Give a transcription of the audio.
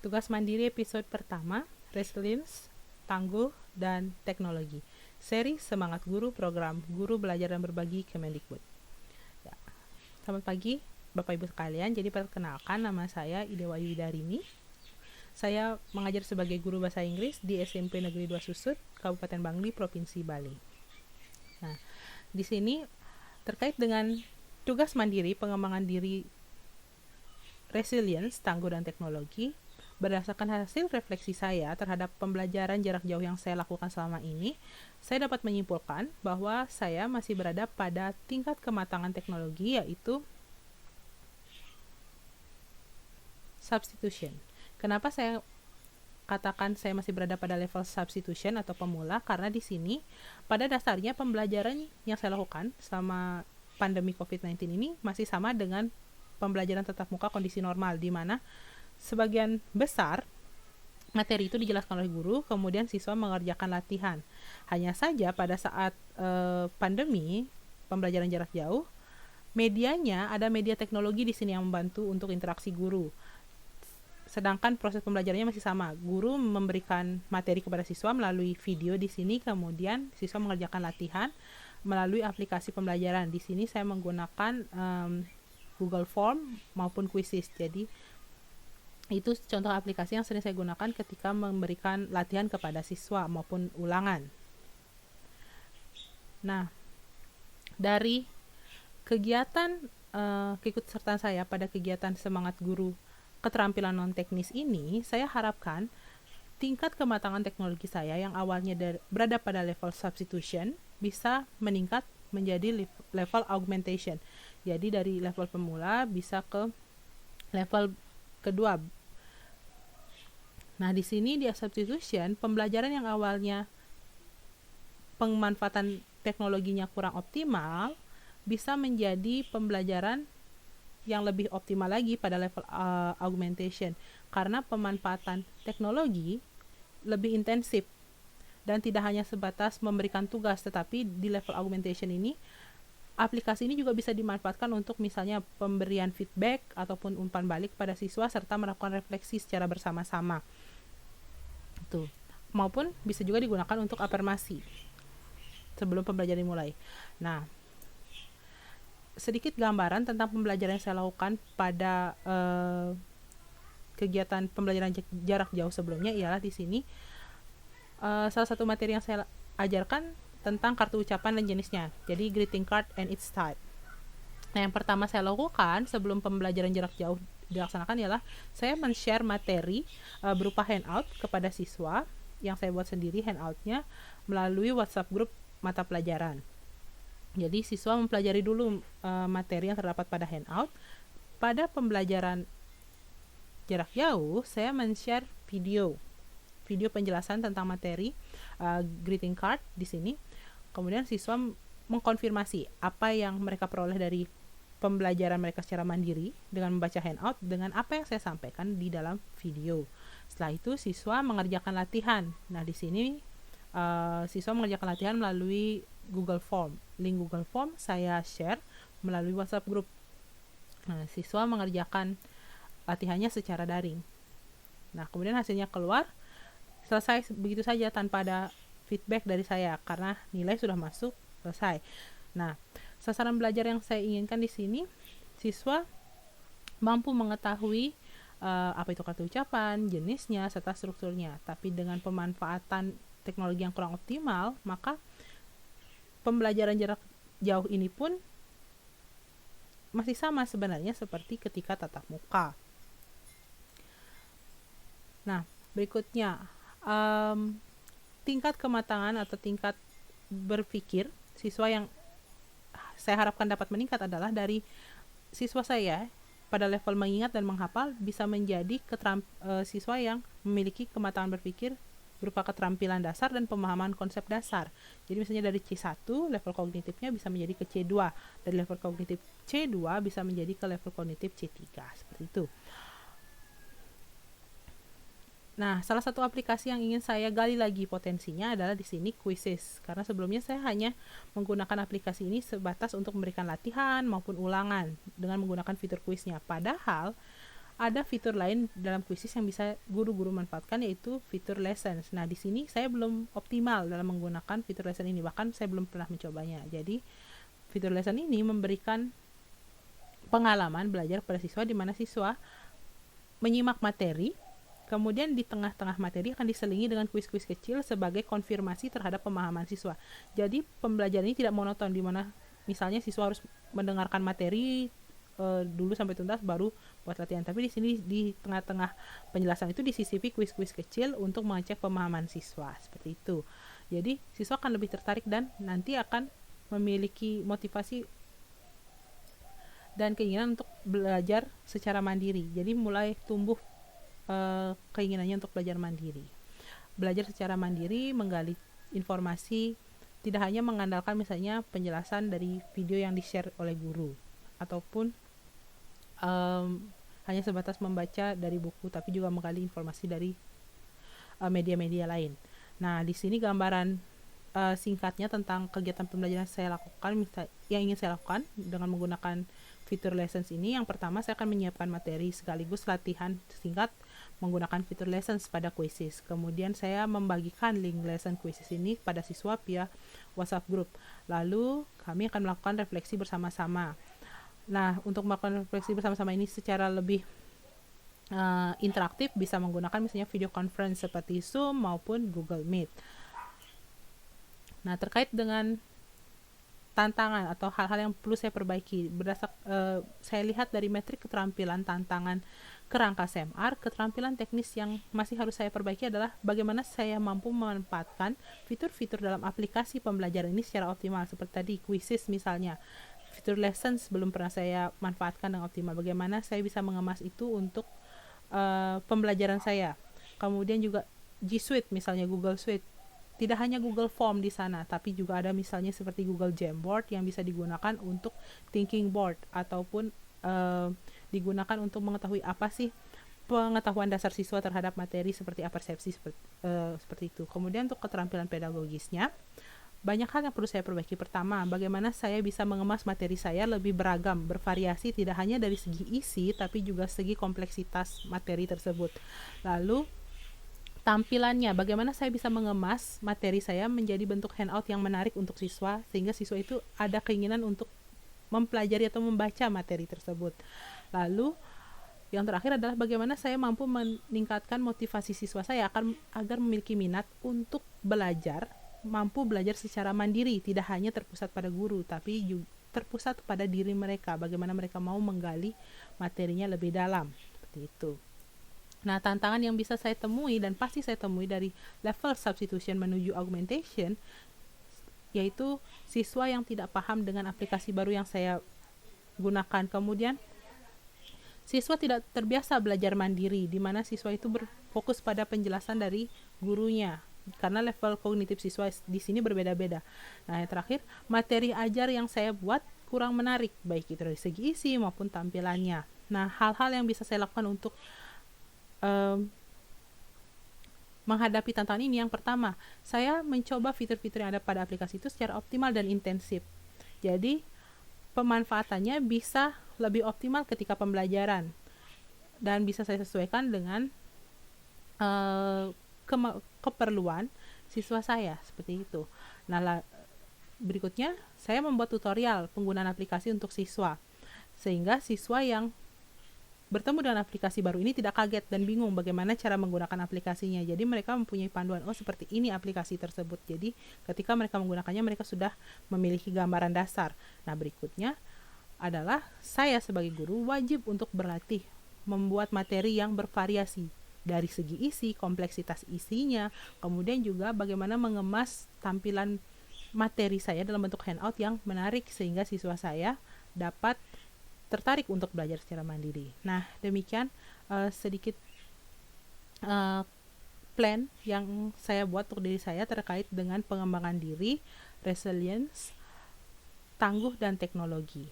Tugas mandiri episode pertama, Resilience, Tangguh, dan Teknologi. Seri Semangat Guru program Guru Belajar dan Berbagi Kemendikbud. Ya. Selamat pagi Bapak Ibu sekalian. Jadi perkenalkan, nama saya Idewayu Widarini. Saya mengajar sebagai guru bahasa Inggris di SMP Negeri 2 Susut, Kabupaten Bangli, Provinsi Bali. Nah, di sini terkait dengan tugas mandiri pengembangan diri resilience, tangguh, dan teknologi, berdasarkan hasil refleksi saya terhadap pembelajaran jarak jauh yang saya lakukan selama ini, saya dapat menyimpulkan bahwa saya masih berada pada tingkat kematangan teknologi, yaitu substitution. Kenapa saya katakan saya masih berada pada level substitution atau pemula? Karena di sini pada dasarnya pembelajaran yang saya lakukan selama pandemi COVID-19 ini masih sama dengan pembelajaran tatap muka kondisi normal, di mana sebagian besar materi itu dijelaskan oleh guru, kemudian siswa mengerjakan latihan. Hanya saja pada saat pandemi, pembelajaran jarak jauh, medianya ada media teknologi di sini yang membantu untuk interaksi guru. Sedangkan proses pembelajarannya masih sama. Guru memberikan materi kepada siswa melalui video di sini, kemudian siswa mengerjakan latihan melalui aplikasi pembelajaran. Di sini saya menggunakan Google Form maupun Quizzes. Jadi itu contoh aplikasi yang sering saya gunakan ketika memberikan latihan kepada siswa maupun ulangan. Nah, dari kegiatan keikutsertaan saya pada kegiatan Semangat Guru Keterampilan non-teknis ini, saya harapkan tingkat kematangan teknologi saya yang awalnya berada pada level substitution bisa meningkat menjadi level augmentation. Jadi dari level pemula bisa ke level kedua. Nah, di sini di substitution, pembelajaran yang awalnya pemanfaatan teknologinya kurang optimal bisa menjadi pembelajaran yang lebih optimal lagi pada level augmentation, karena pemanfaatan teknologi lebih intensif dan tidak hanya sebatas memberikan tugas, tetapi di level augmentation ini aplikasi ini juga bisa dimanfaatkan untuk misalnya pemberian feedback ataupun umpan balik pada siswa serta melakukan refleksi secara bersama-sama. Tuh. Maupun bisa juga digunakan untuk afirmasi sebelum pembelajaran dimulai. Nah, sedikit gambaran tentang pembelajaran yang saya lakukan pada kegiatan pembelajaran jarak jauh sebelumnya ialah di sini salah satu materi yang saya ajarkan tentang kartu ucapan dan jenisnya. Jadi greeting card and its type. Nah, yang pertama saya lakukan sebelum pembelajaran jarak jauh dilaksanakan ialah saya men-share materi berupa handout kepada siswa yang saya buat sendiri handoutnya melalui WhatsApp grup mata pelajaran. Jadi siswa mempelajari dulu materi yang terdapat pada handout. Pada pembelajaran jarak jauh, saya men-share video penjelasan tentang materi greeting card di sini. Kemudian siswa mengkonfirmasi apa yang mereka peroleh dari pembelajaran mereka secara mandiri dengan membaca handout dengan apa yang saya sampaikan di dalam video. Setelah itu siswa mengerjakan latihan. Nah, di sini siswa mengerjakan latihan melalui Google Form. Link Google Form saya share melalui WhatsApp group. Nah, siswa mengerjakan latihannya secara daring. Nah, kemudian hasilnya keluar, selesai begitu saja tanpa ada feedback dari saya karena nilai sudah masuk, selesai. Nah, sasaran belajar yang saya inginkan di sini, siswa mampu mengetahui apa itu kartu ucapan, jenisnya, serta strukturnya. Tapi dengan pemanfaatan teknologi yang kurang optimal, maka pembelajaran jarak jauh ini pun masih sama sebenarnya seperti ketika tatap muka. Nah, berikutnya tingkat kematangan atau tingkat berpikir siswa yang saya harapkan dapat meningkat adalah dari siswa saya pada level mengingat dan menghafal bisa menjadi siswa yang memiliki kematangan berpikir berupa keterampilan dasar dan pemahaman konsep dasar. Jadi misalnya dari C1 level kognitifnya bisa menjadi ke C2, dari level kognitif C2 bisa menjadi ke level kognitif C3, seperti itu. Nah, salah satu aplikasi yang ingin saya gali lagi potensinya adalah di sini Quizzes, karena sebelumnya saya hanya menggunakan aplikasi ini sebatas untuk memberikan latihan maupun ulangan dengan menggunakan fitur kuisnya. Padahal ada fitur lain dalam Quizzes yang bisa guru-guru manfaatkan, yaitu fitur lessons. Nah, di sini saya belum optimal dalam menggunakan fitur lesson ini, bahkan saya belum pernah mencobanya. Jadi fitur lesson ini memberikan pengalaman belajar pada siswa, di mana siswa menyimak materi, kemudian di tengah-tengah materi akan diselingi dengan kuis-kuis kecil sebagai konfirmasi terhadap pemahaman siswa. Jadi pembelajaran ini tidak monoton, di mana misalnya siswa harus mendengarkan materi dulu sampai tuntas baru buat latihan, tapi di sini di tengah-tengah penjelasan itu disisipi kuis-kuis kecil untuk mengecek pemahaman siswa, seperti itu. Jadi siswa akan lebih tertarik dan nanti akan memiliki motivasi dan keinginan untuk belajar secara mandiri. Jadi mulai tumbuh keinginannya untuk belajar mandiri. Belajar secara mandiri, menggali informasi, tidak hanya mengandalkan misalnya penjelasan dari video yang di-share oleh guru, ataupun hanya sebatas membaca dari buku, tapi juga menggali informasi dari media-media lain. Nah, di sini gambaran singkatnya tentang kegiatan pembelajaran saya lakukan, yang ingin saya lakukan dengan menggunakan fitur lessons ini. Yang pertama, saya akan menyiapkan materi sekaligus latihan singkat menggunakan fitur lessons pada Quizzes. Kemudian saya membagikan link lesson Quizzes ini pada siswa via WhatsApp group. Lalu kami akan melakukan refleksi bersama-sama. Nah, untuk melakukan refleksi bersama-sama ini secara lebih interaktif, bisa menggunakan misalnya video conference seperti Zoom maupun Google Meet. Nah, terkait dengan tantangan atau hal-hal yang perlu saya perbaiki, saya lihat dari metrik keterampilan tantangan kerangka CMR, keterampilan teknis yang masih harus saya perbaiki adalah bagaimana saya mampu memanfaatkan fitur-fitur dalam aplikasi pembelajaran ini secara optimal, seperti tadi Quizzes misalnya. Fitur lessons belum pernah saya manfaatkan dengan optimal. Bagaimana saya bisa mengemas itu untuk pembelajaran saya. Kemudian juga G Suite, misalnya Google Suite. Tidak hanya Google Form di sana, tapi juga ada misalnya seperti Google Jamboard yang bisa digunakan untuk thinking board, ataupun digunakan untuk mengetahui apa sih pengetahuan dasar siswa terhadap materi, seperti apa persepsi, seperti itu. Kemudian untuk keterampilan pedagogisnya, banyak hal yang perlu saya perbaiki. Pertama, bagaimana saya bisa mengemas materi saya lebih beragam, bervariasi, tidak hanya dari segi isi, tapi juga segi kompleksitas materi tersebut. Lalu, tampilannya, bagaimana saya bisa mengemas materi saya menjadi bentuk handout yang menarik untuk siswa, sehingga siswa itu ada keinginan untuk mempelajari atau membaca materi tersebut. Lalu, yang terakhir adalah bagaimana saya mampu meningkatkan motivasi siswa saya agar memiliki minat untuk belajar, mampu belajar secara mandiri, tidak hanya terpusat pada guru, tapi juga terpusat pada diri mereka, bagaimana mereka mau menggali materinya lebih dalam, seperti itu. Nah, tantangan yang bisa saya temui dan pasti saya temui dari level substitution menuju augmentation, yaitu siswa yang tidak paham dengan aplikasi baru yang saya gunakan. Kemudian siswa tidak terbiasa belajar mandiri, di mana siswa itu berfokus pada penjelasan dari gurunya, karena level kognitif siswa di sini berbeda-beda. Nah, yang terakhir, materi ajar yang saya buat kurang menarik, baik itu dari segi isi maupun tampilannya. Nah, hal-hal yang bisa saya lakukan untuk menghadapi tantangan ini, yang pertama, saya mencoba fitur-fitur yang ada pada aplikasi itu secara optimal dan intensif. Jadi, pemanfaatannya bisa lebih optimal ketika pembelajaran dan bisa saya sesuaikan dengan keperluan siswa saya, seperti itu. Nah, berikutnya saya membuat tutorial penggunaan aplikasi untuk siswa, sehingga siswa yang bertemu dengan aplikasi baru ini tidak kaget dan bingung bagaimana cara menggunakan aplikasinya. Jadi mereka mempunyai panduan, oh seperti ini aplikasi tersebut. Jadi ketika mereka menggunakannya, mereka sudah memiliki gambaran dasar. Nah, berikutnya adalah saya sebagai guru wajib untuk berlatih membuat materi yang bervariasi dari segi isi, kompleksitas isinya, kemudian juga bagaimana mengemas tampilan materi saya dalam bentuk handout yang menarik, sehingga siswa saya dapat tertarik untuk belajar secara mandiri. Nah, demikian sedikit plan yang saya buat untuk diri saya terkait dengan pengembangan diri, resilience, tangguh, dan teknologi.